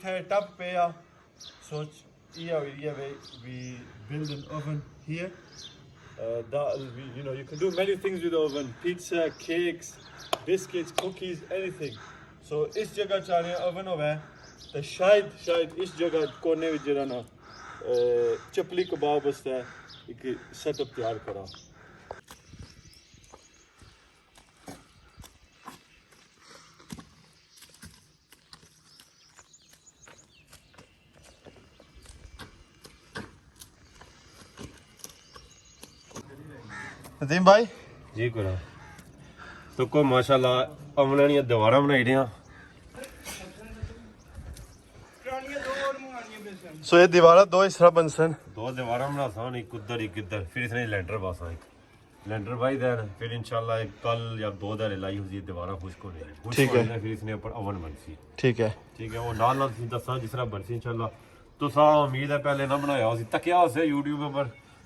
है टब पे या सोच we build an oven here. You know, you can do many things with the oven: pizza, cakes, biscuits, cookies, anything. So इस जगह चाहे oven होवे तो शायद इस जगह कोने में जरा ना चपली कबाब वास्ते एक सेटअप तैयार करा. नदीम भाई जी करा तो को माशाल्लाह अमलानिया दोबारा बनाई रहे हैं. सो ये दीवारा दो इस तरह बन सन. दो दीवारा बना सा एक उधर एक इधर फिर इसने लेंटर पासा एक लेंटर भाई देन फिर इंशाल्लाह कल या 2 दिन लाई हुई दीवारा खुश्क हो रही. ठीक है. फिर इसने ऊपर ओवन बनसी. ठीक है वो नाल दसा जिस तरह बनसी इंशाल्लाह. तो सा उम्मीद है पहले ना बनाया उसी तकिया उसे यूट्यूब पर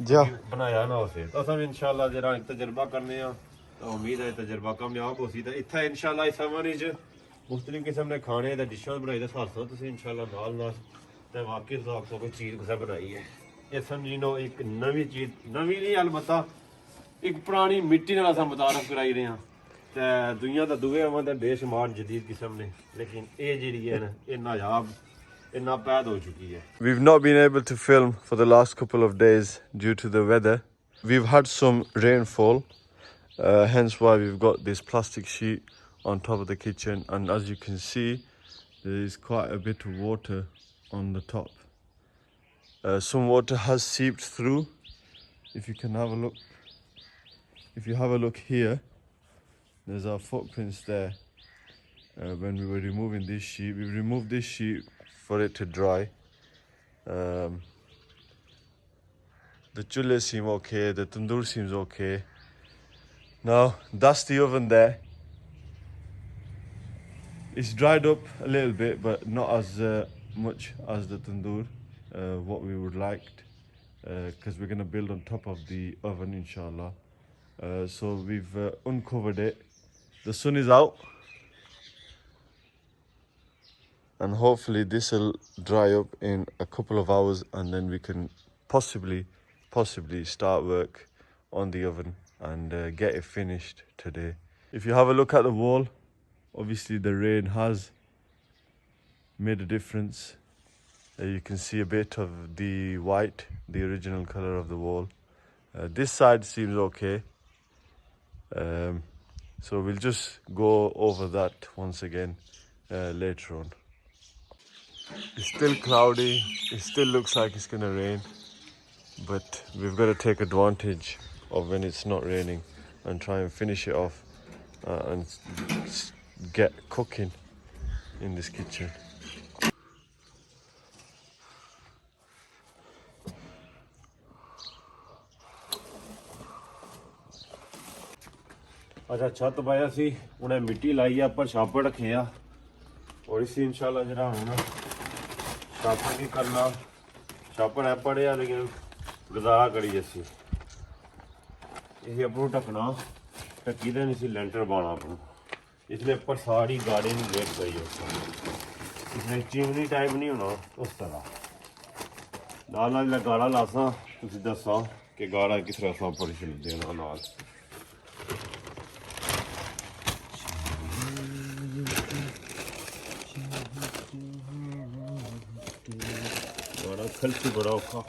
जा बनाया ना उसे तो सब इंशाल्लाह जरा तजर्बा करने आ तो उम्मीद है तजर्बा कामयाब होसी तो इत्थे इंशाल्लाह इस समन च मुख्तलिफ किस्म के खाने ते डिशेस बनाई दे साथ तुसी इंशाल्लाह नाल ते वाकई साहब को कोई चीज कुछ बनाई है. ये समझी लो एक नवी चीज नवी नहीं अलबत्ता एक पुरानी मिट्टी नाल असां मुतारफ कराई रहे हैं ते दुनिया दा दुए अवां ते बेशुमार जदीद किस्म ने लेकिन ये जेहड़ी है ना ये नायाब इतना पैद हो चुकी है. We've not been able to film for the last couple of days due to the weather. We've had some rainfall, hence why we've got this plastic sheet on top of the kitchen, and as you can see there is quite a bit of water on the top. Some water has seeped through. If you can have a look, if you have a look here, there's our footprints there. When we were removing this sheet, we removed this sheet for it to dry. The chule seem okay, the tandoor seems okay. Now that's the oven there. It's dried up a little bit, but not as much as the tandoor, what we would liked, because we're going to build on top of the oven inshallah. So we've uncovered it. The sun is out, and hopefully this will dry up in a couple of hours, and then we can possibly start work on the oven and get it finished today. If you have a look at the wall, obviously the rain has made a difference. You can see a bit of the white, the original color of the wall. This side seems okay, so we'll just go over that once again later on. It's still cloudy, it still looks like it's gonna rain, but we've got to take advantage of when it's not raining and try and finish it off and get cooking in this kitchen. अच्छा छत पाया सी उन्हें मिट्टी लाई है पर छापड़ रखे आ और इसी इंशाल्लाह जरा हूँ छापड़ की करना छापड़ है पड़े आ लेकिन गुजारा करी जैसी इसी अपनों ढकना ढकी देनी सी लेंटर बाना अपनों इसलिए ऊपर सारी गाड़ी नहीं लेट गई इसमें चिमनी टाइप नहीं होना उस तरह नाल गाड़ा लासा तुम दसा कि गाड़ा किस तरह सा ऊपर चल देना नाल गाड़ा खलसी बड़ा औखा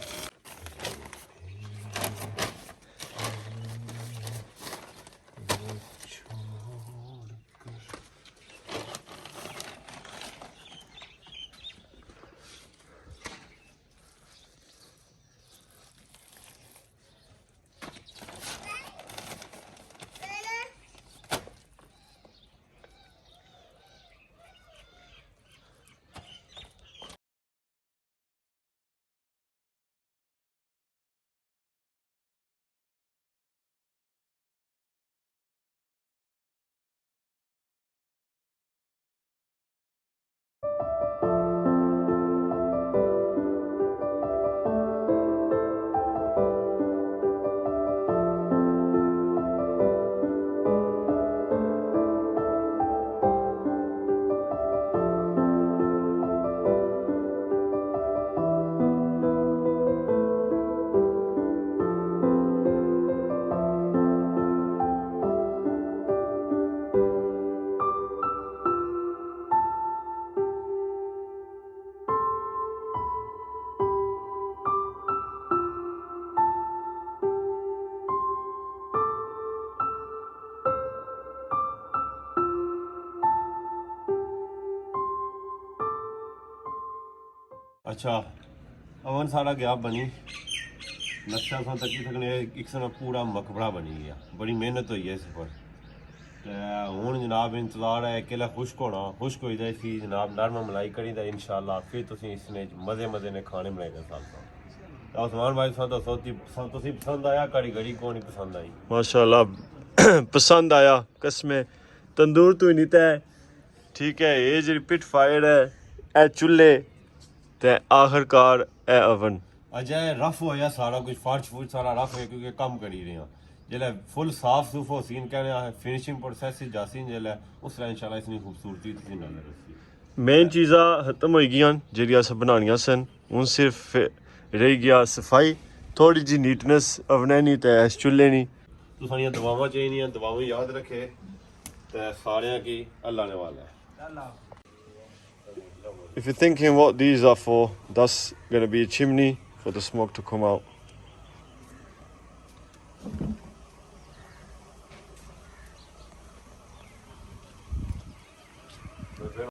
अच्छा अवन सारा गया बनी नक्शा सा तकी सकने एक सौ पूरा मकबरा बनी गया बड़ी मेहनत हुई है इस पर हूँ जनाब इंतजार है किला खुश्क होना खुश्क हो जाए सी जनाब नरम मलाई करी दा इंशाल्लाह फिर तुसी इसने मजे मजे ने खाने बनाए दे साल उस्मान भाई सा दसो तुसी पसंद आया कारीगरी को नहीं पसंद आई माशाल्लाह पसंद आया कसमें तंदूर तो ही नहीं तय ठीक है ये जी पिट फायर है ए चूल्हे ते आखिरकार ए अवन अजय रफ होया सारा कुछ फर्श फुर्श सारा रफ है क्योंकि कम करी रहे हैं जिले फुल साफ सुफ हो सीन कहने फिनिशिंग प्रोसेस जासीन जिले उस तरह इंशाल्लाह इतनी खूबसूरती तुसी ना लगे मेन चीज़ां खत्म हो गई जेह्ड़ियां असें बनानियां सन हूँ सिर्फ रही गया सफाई थोड़ी जी नीटनेस अवनै नी ते इस चुल्हे नी तो सारियां दुआवां चाहिए दुआवां याद रखे ते सारियां की अल्लाह ने वाला है If you're thinking what these are for, that's going to be a chimney for the smoke to come out.